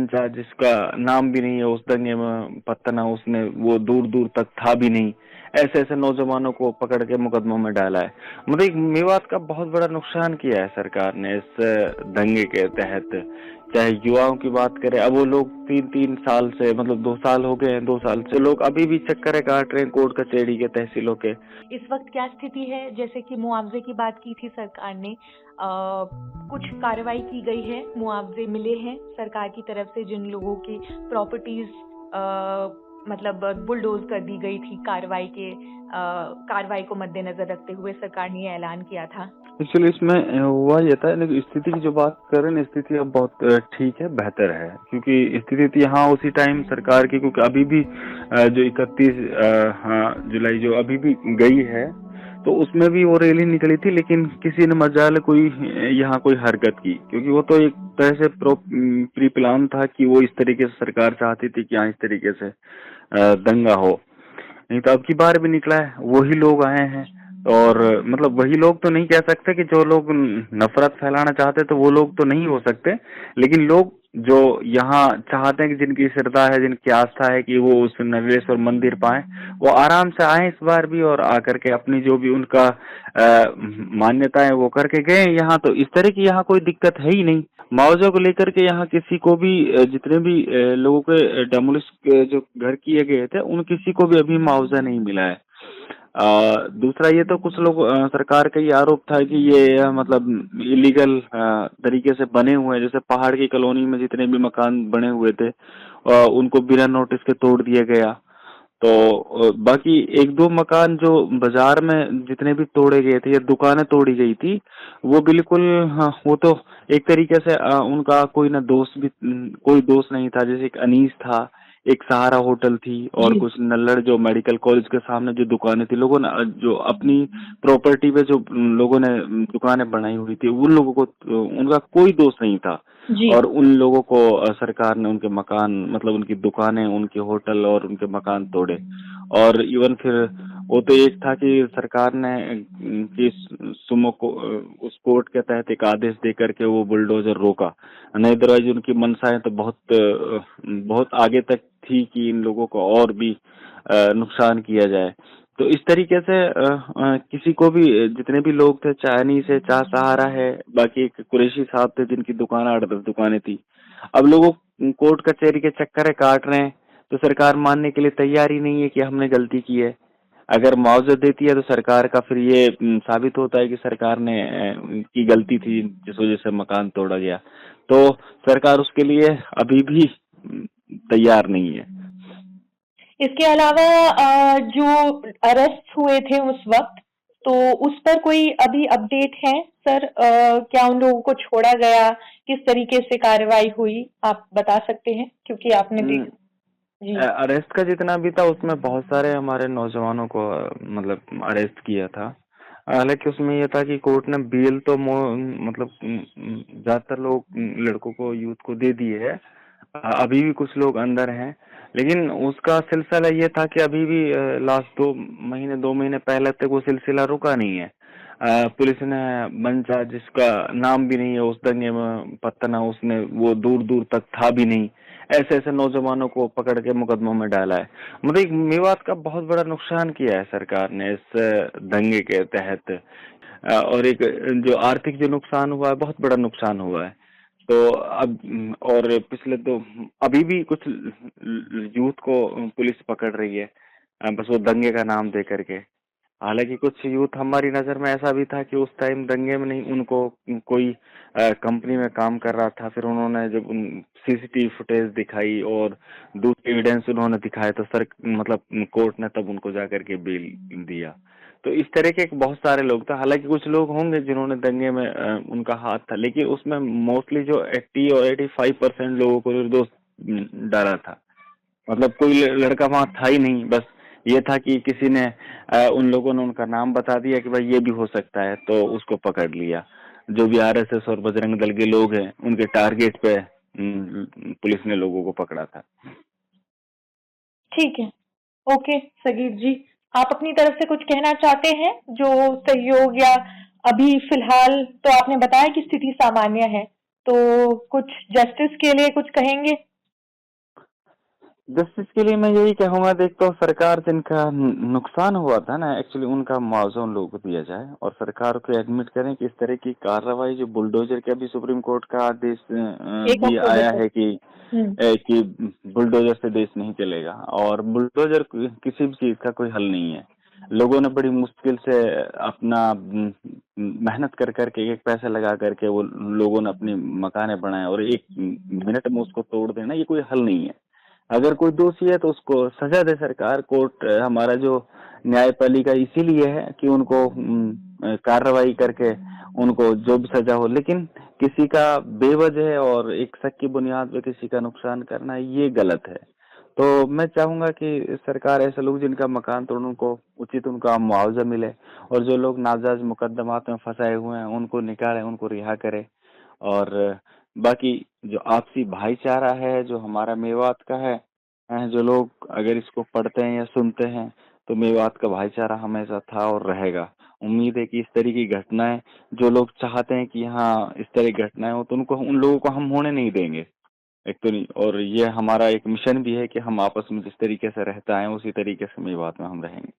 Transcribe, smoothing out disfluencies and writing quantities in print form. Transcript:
मंचा जिसका नाम भी नहीं है, उस दंगे में पत्तना उसने वो दूर दूर तक था भी नहीं। ऐसे ऐसे नौजवानों को पकड़ के मुकदमों में डाला है। मतलब एक मेवात का बहुत बड़ा नुकसान किया है सरकार ने इस दंगे के तहत। चाहे युवाओं की बात करें, अब वो लोग 3-3 साल से, मतलब 2 साल हो गए हैं, 2 साल से लोग अभी भी चक्कर काट रहे हैं कोर्ट कचहरी के, तहसीलों के। इस वक्त क्या स्थिति है? जैसे कि मुआवजे की बात की थी सरकार ने, कुछ कार्रवाई की गई है, मुआवजे मिले हैं सरकार की तरफ से जिन लोगों की प्रॉपर्टीज मतलब बुलडोज कर दी गई थी। कार्रवाई को मद्देनजर रखते हुए सरकार ने ऐलान किया था। एक्चुअली इसमें हुआ ये था, स्थिति की जो बात कर रहे हैं, स्थिति अब बहुत ठीक है, बेहतर है। क्योंकि स्थिति थी यहाँ उसी टाइम सरकार की, क्योंकि अभी भी जो 31 जुलाई जो अभी भी गई है, तो उसमें भी वो रैली निकली थी, लेकिन किसी ने मजाल कोई यहाँ कोई हरकत की, क्योंकि वो तो एक तरह से प्री प्लान था कि वो इस तरीके से सरकार चाहती थी कि यहाँ इस तरीके से दंगा हो। नहीं तो अब की बार भी निकला है, वही लोग आए हैं। और मतलब वही लोग तो नहीं कह सकते कि जो लोग नफरत फैलाना चाहते तो वो लोग तो नहीं हो सकते, लेकिन लोग जो यहाँ चाहते हैं कि जिनकी श्रद्धा है, जिनकी आस्था है कि वो उस नरेश्वर मंदिर पाए, वो आराम से आए इस बार भी, और आकर के अपनी जो भी उनका मान्यता है वो करके गए यहाँ। तो इस तरह की यहाँ कोई दिक्कत है ही नहीं। मुआवजे को लेकर के यहाँ किसी को भी जितने भी लोगों के डेमोलिश जो घर किए गए थे, उन किसी को भी अभी मुआवजा नहीं मिला है। दूसरा ये तो कुछ लोग सरकार का ये आरोप था कि ये मतलब इलीगल तरीके से बने हुए हैं, जैसे पहाड़ की कॉलोनी में जितने भी मकान बने हुए थे उनको बिना नोटिस के तोड़ दिया गया। तो बाकी एक दो मकान जो बाजार में जितने भी तोड़े गए थे या दुकानें तोड़ी गई थी, वो बिल्कुल हाँ, वो तो एक तरीके से उनका कोई ना दोष भी कोई दोष नहीं था। जैसे एक अनीस था, एक सहारा होटल थी, और जी। कुछ नल्लड़ जो मेडिकल कॉलेज के सामने जो दुकानें थी, लोगों ने जो अपनी प्रॉपर्टी पे जो लोगों ने दुकानें बनाई हुई थी, उन लोगों को उनका कोई दोष नहीं था। जी। और उन लोगों को सरकार ने उनके मकान, मतलब उनकी दुकानें, उनके होटल और उनके मकान तोड़े। और इवन फिर वो तो एक था कि सरकार ने कि सुमो को उस कोर्ट के तहत एक आदेश दे करके वो बुलडोजर रोका, नहीं अदरवाइज उनकी मंशाएं तो बहुत आगे तक थी कि इन लोगों को और भी नुकसान किया जाए। तो इस तरीके से किसी को भी, जितने भी लोग थे, चाहे अनीस है, चाहे सहारा है, बाकी एक कुरैशी साहब थे जिनकी दुकान 8-10 दुकानें थी, अब लोगों कोर्ट कचहरी के चक्कर काट रहे हैं। तो सरकार मानने के लिए तैयार ही नहीं है कि हमने गलती की है। अगर मुआवजा देती है तो सरकार का फिर ये साबित होता है कि सरकार ने की गलती थी जिस वजह से मकान तोड़ा गया। तो सरकार उसके लिए अभी भी तैयार नहीं है। इसके अलावा जो अरेस्ट हुए थे उस वक्त, तो उस पर कोई अभी अपडेट है सर? क्या उन लोगों को छोड़ा गया? किस तरीके से कार्रवाई हुई, आप बता सकते हैं, क्योंकि आपने देखा। जी। अरेस्ट का जितना भी था उसमें बहुत सारे हमारे नौजवानों को मतलब अरेस्ट किया था। हालांकि उसमें यह था कि कोर्ट ने बेल तो मतलब ज्यादातर लोग लड़कों को, यूथ को दे दिए है। अभी भी कुछ लोग अंदर हैं, लेकिन उसका सिलसिला ये था कि अभी भी लास्ट 2 महीने पहले तक वो सिलसिला रुका नहीं है। पुलिस ने मंचा जिसका नाम भी नहीं है, उस दंगे में पत्तना उसने वो दूर दूर तक था भी नहीं। ऐसे ऐसे नौजवानों को पकड़ के मुकदमों में डाला है। मतलब एक मेवात का बहुत बड़ा नुकसान किया है सरकार ने इस दंगे के तहत। और एक जो आर्थिक जो नुकसान हुआ है, बहुत बड़ा नुकसान हुआ है। तो अब और पिछले तो अभी भी कुछ यूथ को पुलिस पकड़ रही है, बस वो दंगे का नाम दे करके। हालांकि कुछ यूथ हमारी नजर में ऐसा भी था कि उस टाइम दंगे में नहीं, उनको कोई कंपनी में काम कर रहा था, फिर उन्होंने जब सीसीटीवी फुटेज दिखाई और दूसरे एविडेंस उन्होंने दिखाए, तो सर मतलब कोर्ट ने तब उनको जाकर के बेल दिया। तो इस तरह के बहुत सारे लोग थे। हालांकि कुछ लोग होंगे जिन्होंने दंगे में उनका हाथ था, लेकिन उसमें मोस्टली जो 80 और 85% लोगों को निर्दोष डाला था। मतलब कोई लड़का वहां था ही नहीं, बस ये था कि किसी ने उन लोगों ने उनका नाम बता दिया कि भाई ये भी हो सकता है, तो उसको पकड़ लिया। जो भी आरएसएस और बजरंग दल के लोग हैं, उनके टारगेट पे पुलिस ने लोगों को पकड़ा था। ठीक है। ओके सगीर जी, आप अपनी तरफ से कुछ कहना चाहते हैं? जो सहयोग या अभी फिलहाल तो आपने बताया कि स्थिति सामान्य है, तो कुछ जस्टिस के लिए कुछ कहेंगे? जस्टिस के लिए मैं यही कहूंगा, देखता हूँ सरकार जिनका नुकसान हुआ था ना, एक्चुअली उनका मुआवजा उन लोगों को दिया जाए, और सरकार को एडमिट करें कि इस तरह की कार्रवाई जो बुलडोजर के, अभी सुप्रीम कोर्ट का आदेश 1 भी अक्टूबर आया तक। है हुँ, कि बुलडोजर से देश नहीं चलेगा, और बुलडोजर किसी भी चीज का कोई हल नहीं है। लोगों ने बड़ी मुश्किल से अपना मेहनत कर करके, एक पैसे लगा करके वो लोगों ने अपनी मकाने बनाए, और एक मिनट में उसको तोड़ देना ये कोई हल नहीं है। अगर कोई दोषी है तो उसको सजा दे सरकार, कोर्ट, हमारा जो न्यायपालिका इसीलिए है कि उनको कार्रवाई करके उनको जो भी सजा हो, लेकिन किसी का बेवजह और एक शक की बुनियाद पे किसी का नुकसान करना ये गलत है। तो मैं चाहूंगा कि सरकार ऐसे लोग जिनका मकान तोड़ने को उचित उनका मुआवजा मिले, और जो लोग नाजायज मुकदमात में फंसाए हुए हैं उनको निकाले, उनको रिहा करे। और बाकी जो आपसी भाईचारा है जो हमारा मेवात का है, जो लोग अगर इसको पढ़ते हैं या सुनते हैं तो मेवात का भाईचारा हमेशा था और रहेगा। उम्मीद है कि इस तरह की घटनाएं, जो लोग चाहते हैं कि हाँ इस तरह की घटनाएं हो, तो उनको, उन लोगों को हम होने नहीं देंगे। एक तो नहीं, और ये हमारा एक मिशन भी है कि हम आपस में जिस तरीके से रहते आए उसी तरीके से मेवात में हम रहेंगे।